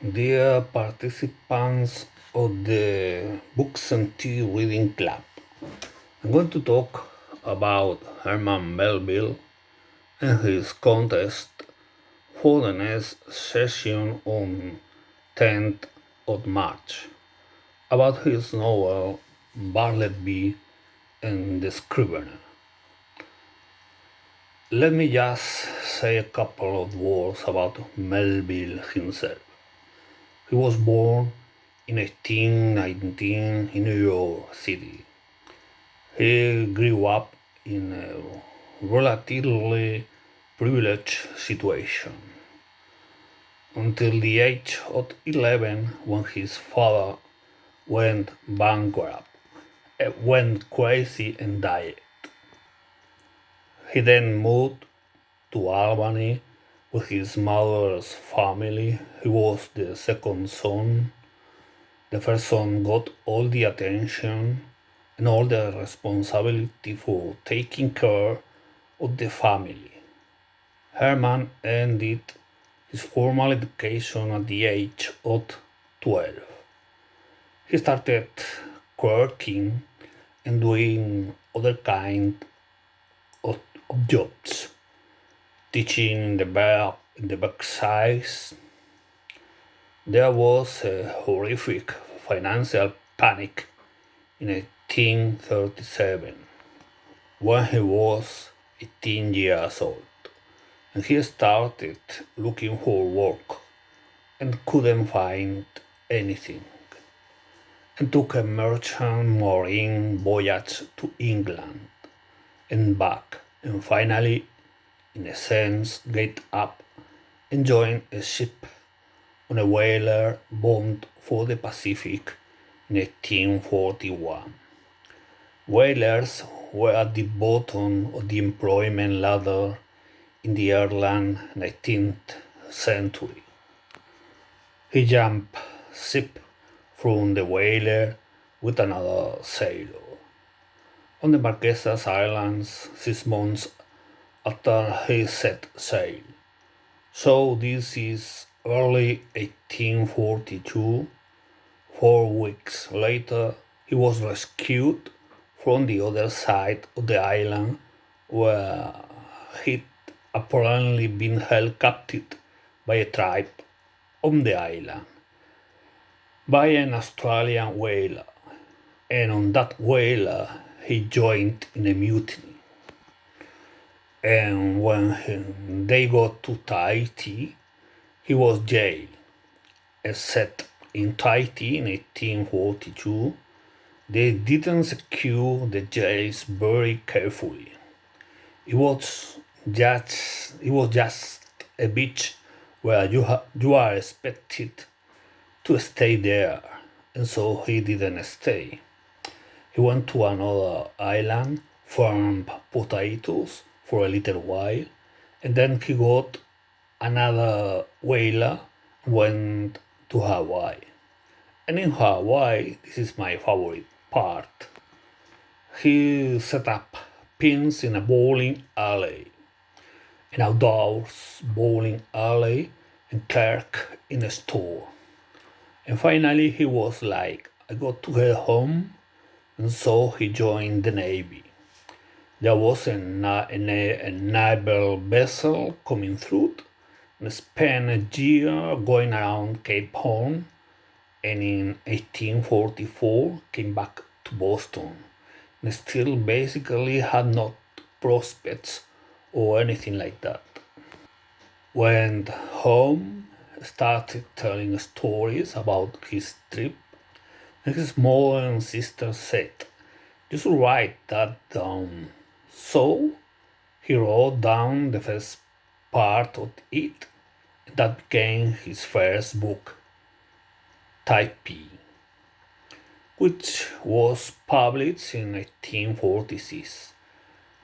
Dear participants of the Books and Tea Reading Club, I'm going to talk about Herman Melville and his contest for the next session on 10th of March, about his novel Bartleby and the Scrivener. Let me just say a couple of words about Melville himself. He was born in 1819 in New York City. He grew up in a relatively privileged situation until the age of 11 when his father went bankrupt, went crazy and died. He then moved to Albany with his mother's family. He was the second son. The first son got all the attention and all the responsibility for taking care of the family. Herman ended his formal education at the age of 12. He started working and doing other kind of jobs, teaching in the backsides. There was a horrific financial panic in 1837 when he was 18 years old, and he started looking for work and couldn't find anything, and took a merchant marine voyage to England and back, and finally, in a sense, get up and join a ship on a whaler bound for the Pacific in 1841. Whalers were at the bottom of the employment ladder in the early 19th century. He jumped ship from the whaler with another sailor on the Marquesas Islands 6 months after he set sail. So this is early 1842. 4 weeks later, he was rescued from the other side of the island where he'd apparently been held captive by a tribe on the island, by an Australian whaler, and on that whaler he joined in a mutiny. And when they got to Tahiti, he was jailed. Set in Tahiti in 1842, they didn't secure the jails very carefully. It was just a beach where you are expected to stay there, and so he didn't stay. He went to another island, farmed potatoes for a little while, and then he got another whaler, went to Hawaii. And in Hawaii, this is my favorite part, he set up pins in a bowling alley, an outdoors bowling alley, and clerk in a store. And finally, he was like, I got to get home, and so he joined the Navy. There was a naval vessel coming through and spent a year going around Cape Horn, and in 1844 came back to Boston and still basically had no prospects or anything like that. Went home, started telling stories about his trip, and his mother and sister said, you should write that down. So he wrote down the first part of it, and that became his first book, Type P, which was published in 1846,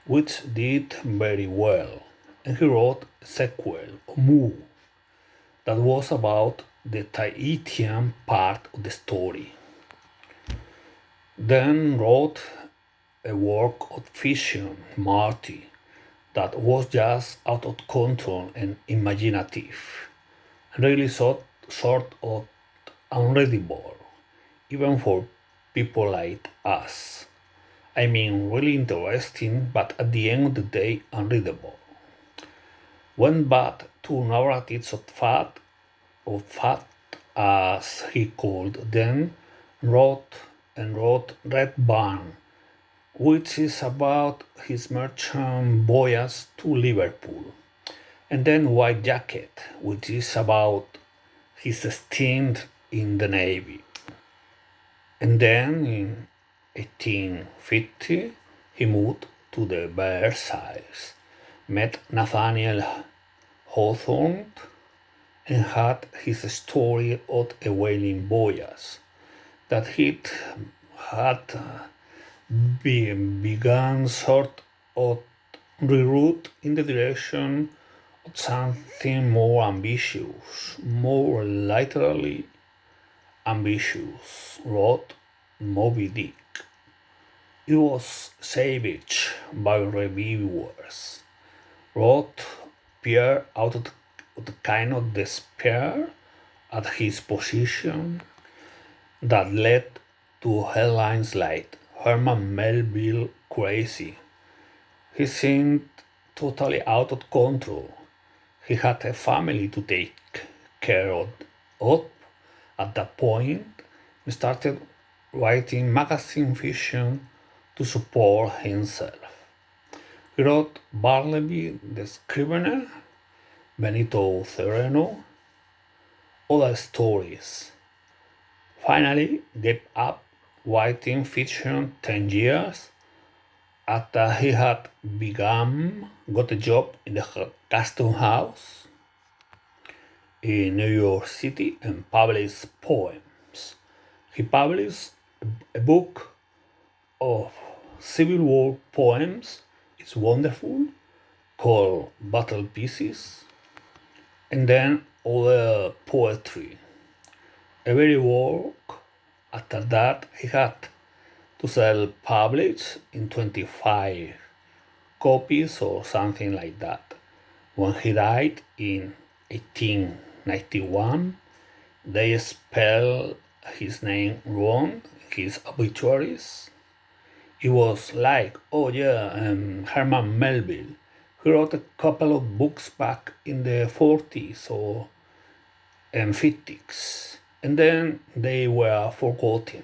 which did very well. And he wrote a sequel, Moo, that was about the Tahitian part of the story. Then wrote a work of fiction, Marty, that was just out of control and imaginative, and really thought sort of unreadable, even for people like us. I mean, really interesting, but at the end of the day, unreadable. Went back to narratives of fact, as he called them, wrote Red Barn, which is about his merchant voyage to Liverpool, and then White Jacket, which is about his stint in the Navy. And then in 1850 he moved to the Versailles, met Nathaniel Hawthorne, and had his story of a whaling voyage that he had begun sort of reroute in the direction of something more ambitious, more literally ambitious, wrote Moby Dick. It was savage by reviewers, wrote Pierre out of the kind of despair at his position that led to headlines like Herman Melville crazy. He seemed totally out of control. He had a family to take care of at that point. He started writing magazine fiction to support himself. He wrote Bartleby the Scrivener, Benito Cereno, other stories. Finally gave up writing fiction 10 years after he had got a job in the custom house in New York City and published poems. He published a book of Civil War poems. It's wonderful, called Battle Pieces, and then other poetry. Every work after that he had to sell published in 25 copies or something like that. When he died in 1891, they spelled his name wrong, his obituaries. It was like, oh yeah, Herman Melville. He wrote a couple of books back in the 40s or and 50s, and then they were forgotten.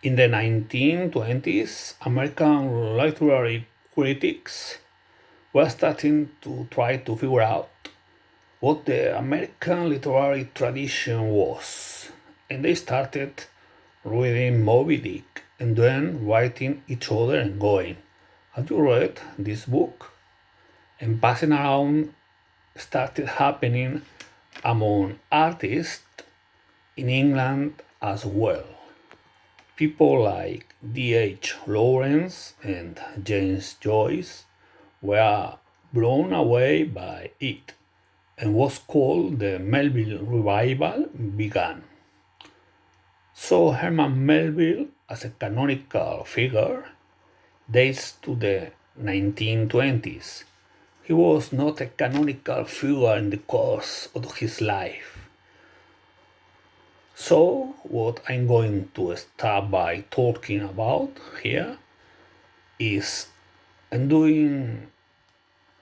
In the 1920s, American literary critics were starting to try to figure out what the American literary tradition was, and they started reading Moby Dick and then writing each other and going, have you read this book? And passing around started happening among artists in England as well. People like D.H. Lawrence and James Joyce were blown away by it, and was called the Melville Revival began. So Herman Melville, as a canonical figure, dates to the 1920s. He was not a canonical figure in the course of his life. So, what I'm going to start by talking about here is I'm doing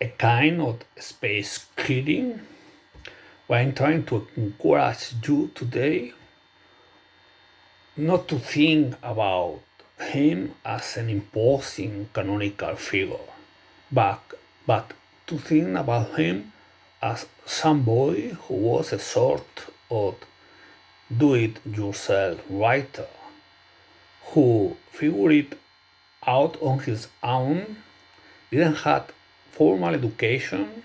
a kind of space kidding where I'm trying to encourage you today not to think about him as an imposing canonical figure, but, but to think about him as somebody who was a sort of do-it-yourself writer who figured it out on his own, didn't have formal education,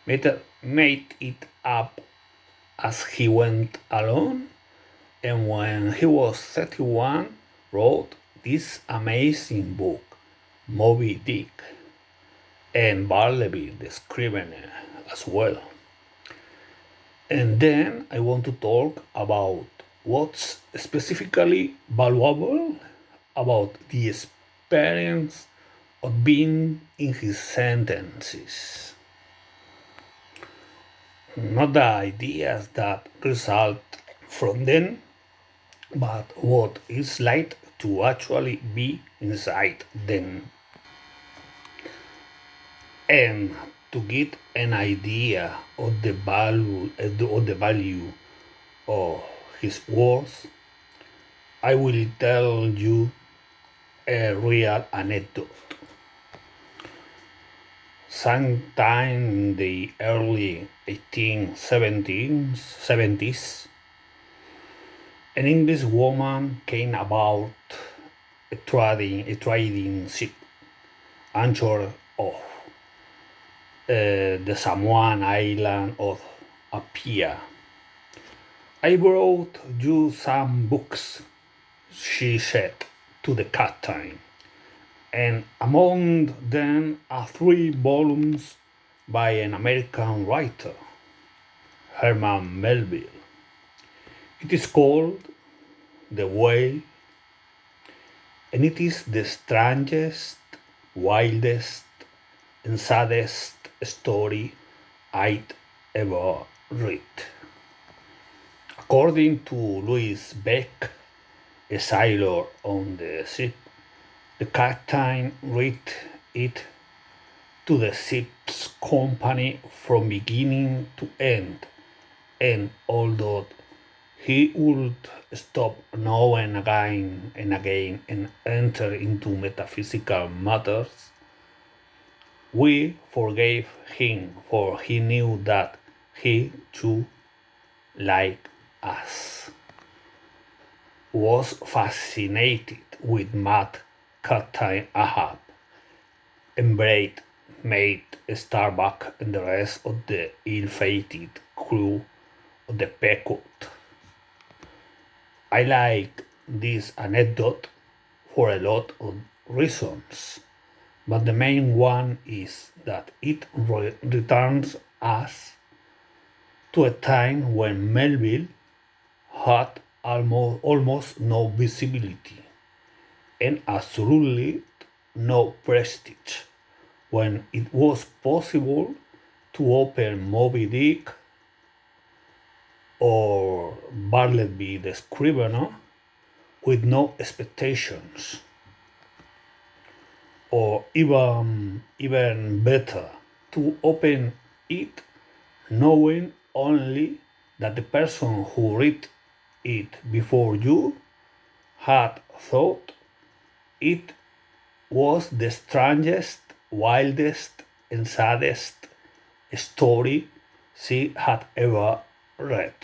made it up as he went along, and when he was 31 wrote this amazing book, Moby Dick, and Bartleby the Scrivener as well. And then I want to talk about what's specifically valuable about the experience of being in his sentences. not the ideas that result from them, but what is like to actually be inside them. And to get an idea of the value of his words, I will tell you a real anecdote. Sometime in the early 1870s, an English woman came about a trading ship anchored off the Samoan island of Apia. I brought you some books, she said to the captain, and among them are 3 volumes by an American writer, Herman Melville. It is called The Whale, and it is the strangest, wildest, and saddest story I'd ever read. According to Louis Beck, a sailor on the ship, the captain read it to the ship's company from beginning to end, and although he would stop now and again and enter into metaphysical matters, we forgave him, for he knew that he too, like us, was fascinated with Matt Captain Ahab, and Braid, mate Starbuck, and the rest of the ill-fated crew of the Pequot. I like this anecdote for a lot of reasons, but the main one is that it returns us to a time when Melville had almost no visibility and absolutely no prestige, when it was possible to open Moby Dick or Bartleby the scrivener with no expectations, or even better, to open it knowing only that the person who read it before you had thought it was the strangest, wildest, and saddest story she had ever read.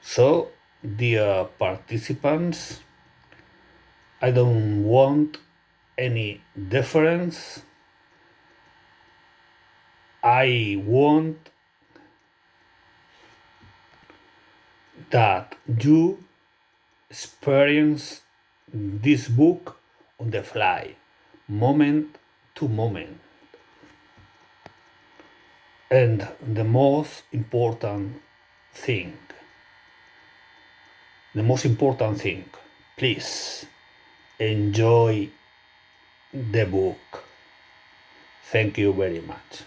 So, dear participants, I don't want any deference. I want that you experience this book on the fly, moment to moment. And thing, the most important thing, please enjoy the book. Thank you very much.